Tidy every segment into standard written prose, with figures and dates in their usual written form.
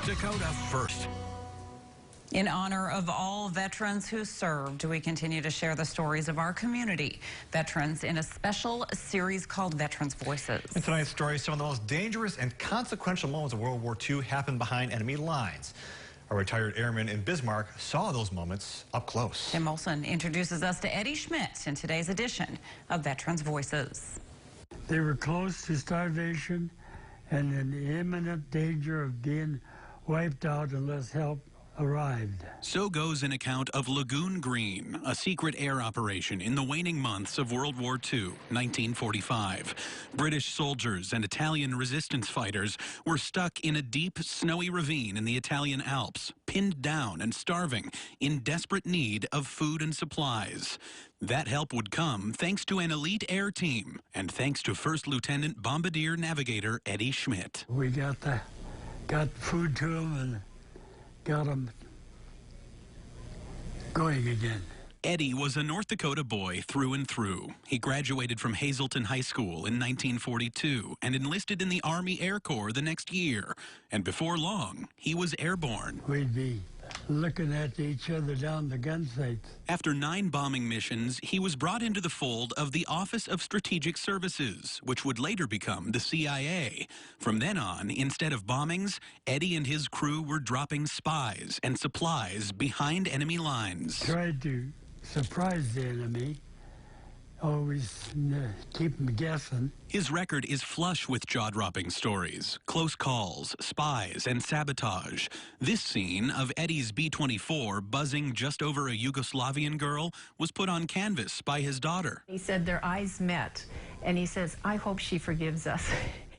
North Dakota first. In honor of all veterans who served, we continue to share the stories of our community veterans in a special series called Veterans Voices. In tonight's story, some of the most dangerous and consequential moments of World War II happened behind enemy lines. A retired airman in Bismarck saw those moments up close. Tim Olson introduces us to Eddie Schmidt in today's edition of Veterans Voices. They were close to starvation and in imminent danger of being wiped out unless help arrived. So goes an account of Lagoon Green, a secret air operation in the waning months of World War II, 1945. British soldiers and Italian resistance fighters were stuck in a deep, snowy ravine in the Italian Alps, pinned down and starving, in desperate need of food and supplies. That help would come thanks to an elite air team and thanks to First Lieutenant Bombardier Navigator Eddie Schmidt. We got food to them and got them going again. Eddie was a North Dakota boy through and through. He graduated from Hazleton High School in 1942 and enlisted in the Army Air Corps the next year. And before long, he was airborne. We'd be looking at each other down the gun sights. After 9 bombing missions, he was brought into the fold of the Office of Strategic Services, which would later become the CIA. From then on, instead of bombings, Eddie and his crew were dropping spies and supplies behind enemy lines. Tried to surprise the enemy, always keep them guessing. His record is flush with jaw-dropping stories, close calls, spies, and sabotage. This scene of Eddie's B-24 buzzing just over a Yugoslavian girl was put on canvas by his daughter. He said their eyes met, and he says, I hope she forgives us.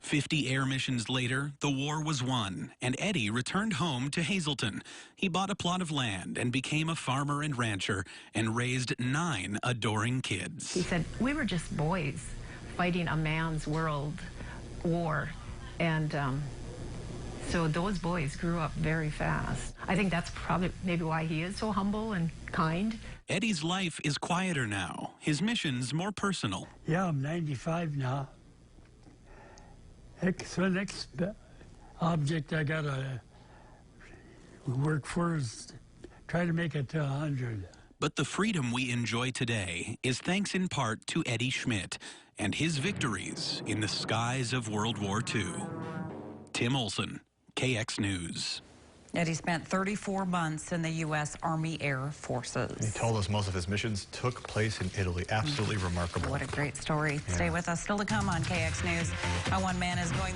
50 air missions later, the war was won, and Eddie returned home to Hazleton. He bought a plot of land and became a farmer and rancher and raised 9 adoring kids. He said, we were just boys fighting a man's world war, and so those boys grew up very fast. I think that's probably maybe why he is so humble and kind. Eddie's life is quieter now, his missions more personal. Yeah, I'm 95 now. So next object I got to work for is try to make it to 100. But the freedom we enjoy today is thanks in part to Eddie Schmidt and his victories in the skies of World War II. Tim Olson, KX News. Eddie spent 34 months in the U.S. Army Air Forces. He told us most of his missions took place in Italy. Absolutely remarkable. What a great story. Yeah. Stay with us. Still to come on KX News. How one man is going the